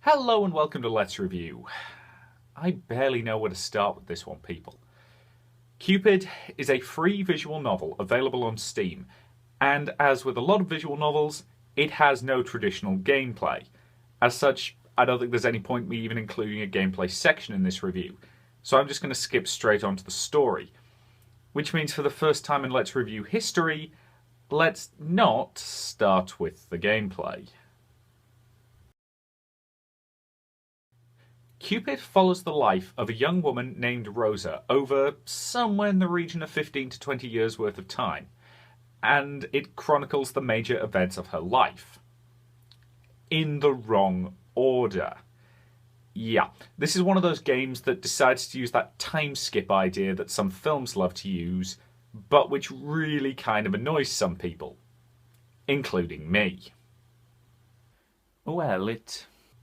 Hello and welcome to Let's Review. I barely know where to start with this one, people. Cupid is a free visual novel available on Steam, and as with a lot of visual novels, it has no traditional gameplay. As such, I don't think there's any point me even including a gameplay section in this review, so I'm just going to skip straight onto the story. Which means for the first time in Let's Review history, let's not start with the gameplay. Cupid follows the life of a young woman named Rosa over somewhere in the region of 15 to 20 years worth of time, and it chronicles the major events of her life. In the wrong order. Yeah, this is one of those games that decides to use that time skip idea that some films love to use, but which really kind of annoys some people, including me. Well,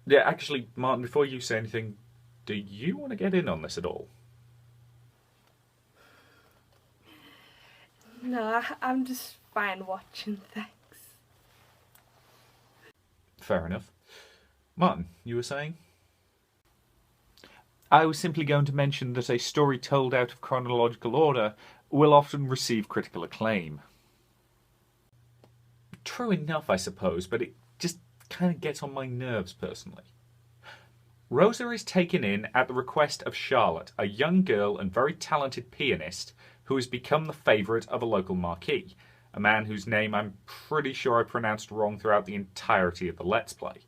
Yeah, actually, Martin, before you say anything, do you want to get in on this at all? No, I'm just fine watching, thanks. Fair enough. Martin, you were saying? I was simply going to mention that a story told out of chronological order will often receive critical acclaim. True enough, I suppose, but it just kind of gets on my nerves personally. Rosa is taken in at the request of Charlotte, a young girl and very talented pianist who has become the favourite of a local marquis, a man whose name I'm pretty sure I pronounced wrong throughout the entirety of the Let's Play.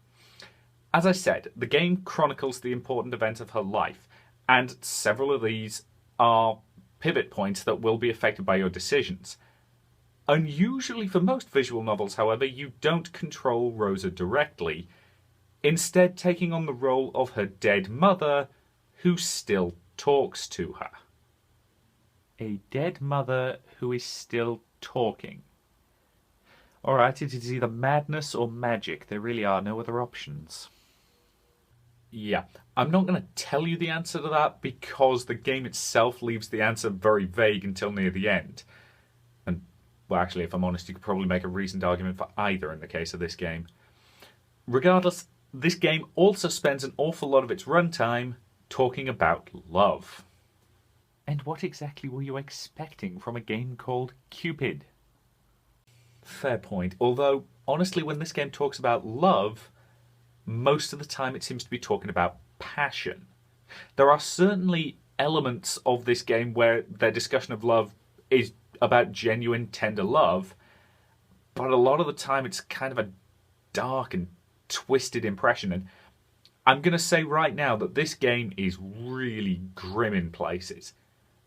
As I said, the game chronicles the important events of her life, and several of these are pivot points that will be affected by your decisions. Unusually for most visual novels, however, you don't control Rosa directly, instead taking on the role of her dead mother, who still talks to her. A dead mother who is still talking. Alright, it is either madness or magic. There really are no other options. Yeah, I'm not going to tell you the answer to that because the game itself leaves the answer very vague until near the end. And, well, actually, if I'm honest, you could probably make a reasoned argument for either in the case of this game. Regardless, this game also spends an awful lot of its runtime talking about love. And what exactly were you expecting from a game called Cupid? Fair point. Although, honestly, when this game talks about love, most of the time it seems to be talking about passion. There are certainly elements of this game where their discussion of love is about genuine, tender love, but a lot of the time it's kind of a dark and twisted impression. And I'm going to say right now that this game is really grim in places.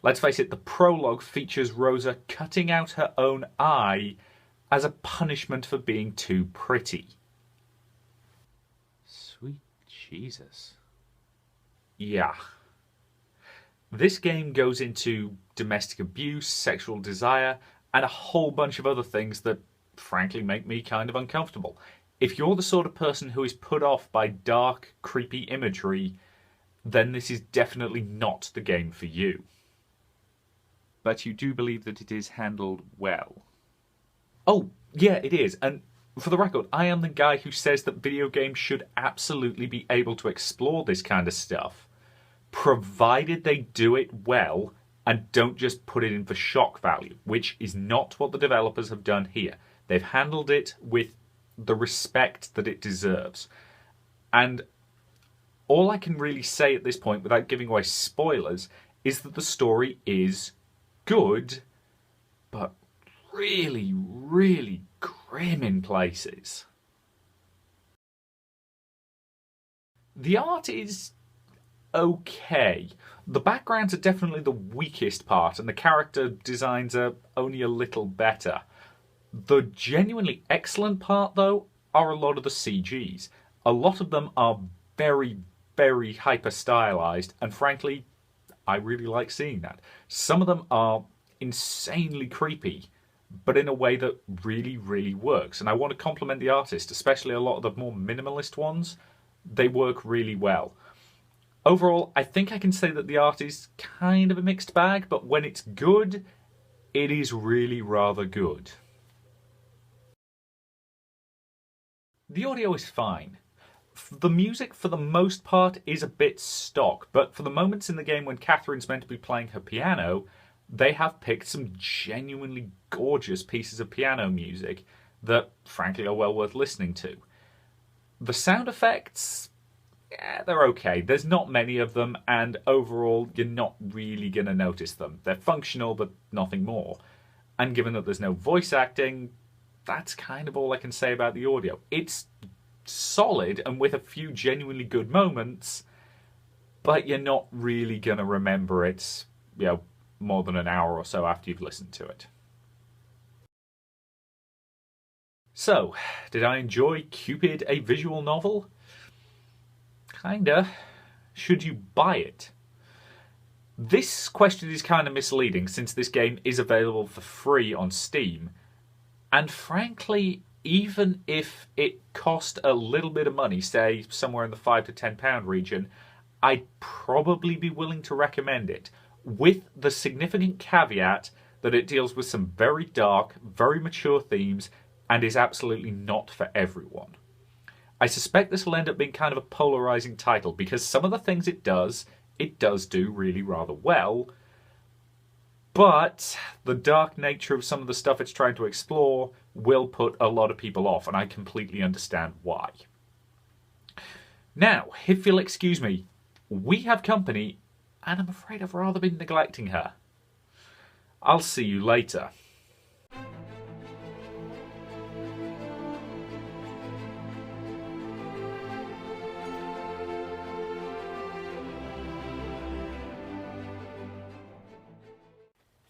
Let's face it, the prologue features Rosa cutting out her own eye as a punishment for being too pretty. Sweet Jesus. Yeah. This game goes into domestic abuse, sexual desire, and a whole bunch of other things that frankly make me kind of uncomfortable. If you're the sort of person who is put off by dark, creepy imagery, then this is definitely not the game for you. But you do believe that it is handled well? Oh, yeah, it is. And for the record, I am the guy who says that video games should absolutely be able to explore this kind of stuff, provided they do it well and don't just put it in for shock value, which is not what the developers have done here. They've handled it with the respect that it deserves. And all I can really say at this point, without giving away spoilers, is that the story is good, but really, really grim in places. The art is okay. The backgrounds are definitely the weakest part, and the character designs are only a little better. The genuinely excellent part, though, are a lot of the CGs. A lot of them are very, very hyper-stylized, and frankly, I really like seeing that. Some of them are insanely creepy, but in a way that really, really works. And I want to compliment the artist, especially a lot of the more minimalist ones. They work really well. Overall, I think I can say that the art is kind of a mixed bag, but when it's good, it is really rather good. The audio is fine. The music, for the most part, is a bit stock, but for the moments in the game when Catherine's meant to be playing her piano, they have picked some genuinely gorgeous pieces of piano music that, frankly, are well worth listening to. The sound effects, yeah, they're okay. There's not many of them, and overall, you're not really going to notice them. They're functional, but nothing more. And given that there's no voice acting, that's kind of all I can say about the audio. It's solid and with a few genuinely good moments, but you're not really going to remember it, more than an hour or so after you've listened to it. So, did I enjoy Cupid, a visual novel? Kinda. Should you buy it? This question is kind of misleading since this game is available for free on Steam, and frankly, even if it cost a little bit of money, say somewhere in the £5 to £10 region, I'd probably be willing to recommend it, with the significant caveat that it deals with some very dark, very mature themes and is absolutely not for everyone. I suspect this will end up being kind of a polarising title because some of the things it does do really rather well, but the dark nature of some of the stuff it's trying to explore will put a lot of people off, and I completely understand why. Now, if you'll excuse me, we have company, and I'm afraid I've rather been neglecting her. I'll see you later.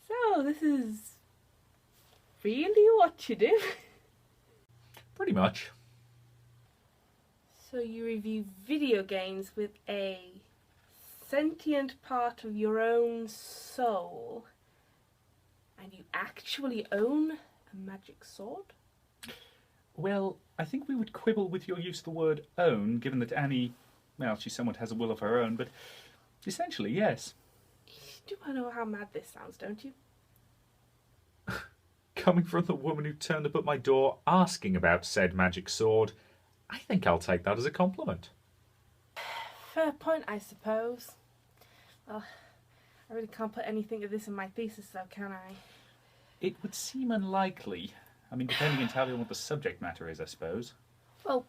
So, this is really what you do? Pretty much. So you review video games with a sentient part of your own soul, and you actually own a magic sword? Well, I think we would quibble with your use of the word own, given that Annie, well, she somewhat has a will of her own, but essentially, yes. You do know how mad this sounds, don't you? Coming from the woman who turned up at my door asking about said magic sword, I think I'll take that as a compliment. Fair point, I suppose. Well, I really can't put anything of this in my thesis, though, can I? It would seem unlikely. I mean, depending entirely on what the subject matter is, I suppose. Well,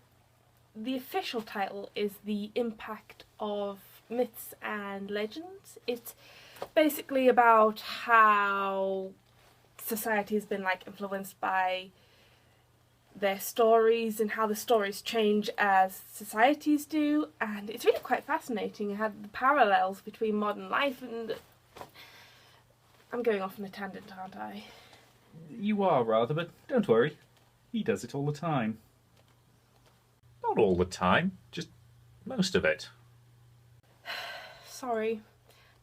the official title is The Impact of Myths and Legends. It's basically about how society has been influenced by their stories and how the stories change as societies do, and it's really quite fascinating how the parallels between modern life and... I'm going off on a tangent, aren't I? You are, rather, but don't worry. He does it all the time. Not all the time, just most of it. Sorry,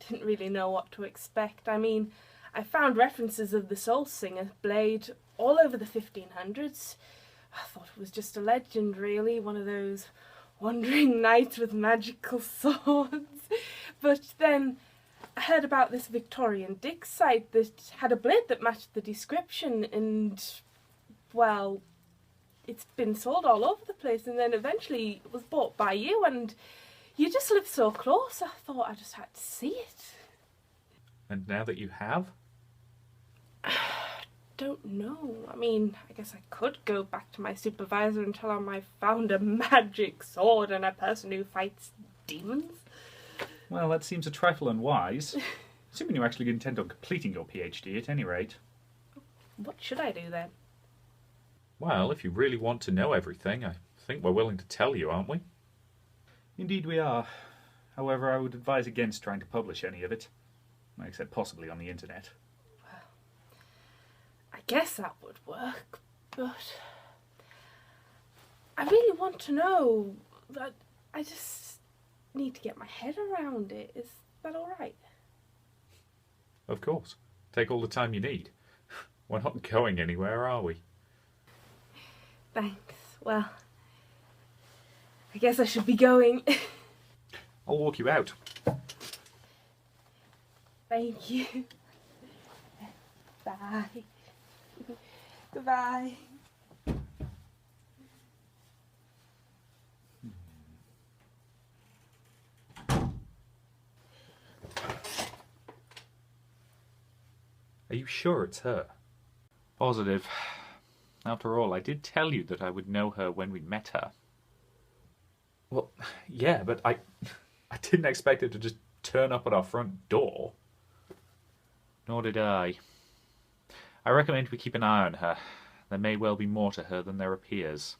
didn't really know what to expect. I mean, I found references of the Soul Singer blade all over the 1500s. I thought it was just a legend, really, one of those wandering knights with magical swords. But then I heard about this Victorian dig site that had a blade that matched the description, and, well, it's been sold all over the place, and then eventually it was bought by you, and you just live so close, I thought I just had to see it. And now that you have? Don't know. I mean, I guess I could go back to my supervisor and tell him I found a magic sword and a person who fights demons. Well, that seems a trifle unwise. Assuming you actually intend on completing your PhD at any rate. What should I do then? Well, if you really want to know everything, I think we're willing to tell you, aren't we? Indeed we are. However, I would advise against trying to publish any of it. Except possibly on the internet. I guess that would work, but I really want to know. That I just need to get my head around it. Is that alright? Of course. Take all the time you need. We're not going anywhere, are we? Thanks. Well, I guess I should be going. I'll walk you out. Thank you. Bye. Goodbye. you sure it's her? Positive. After all, I did tell you that I would know her when we met her. Well, yeah, but I didn't expect her to just turn up at our front door. Nor did I. I recommend we keep an eye on her. There may well be more to her than there appears.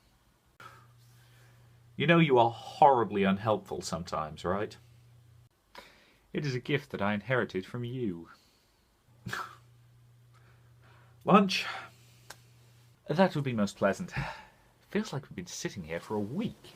You know you are horribly unhelpful sometimes, right? It is a gift that I inherited from you. Lunch? That would be most pleasant. Feels like we've been sitting here for a week.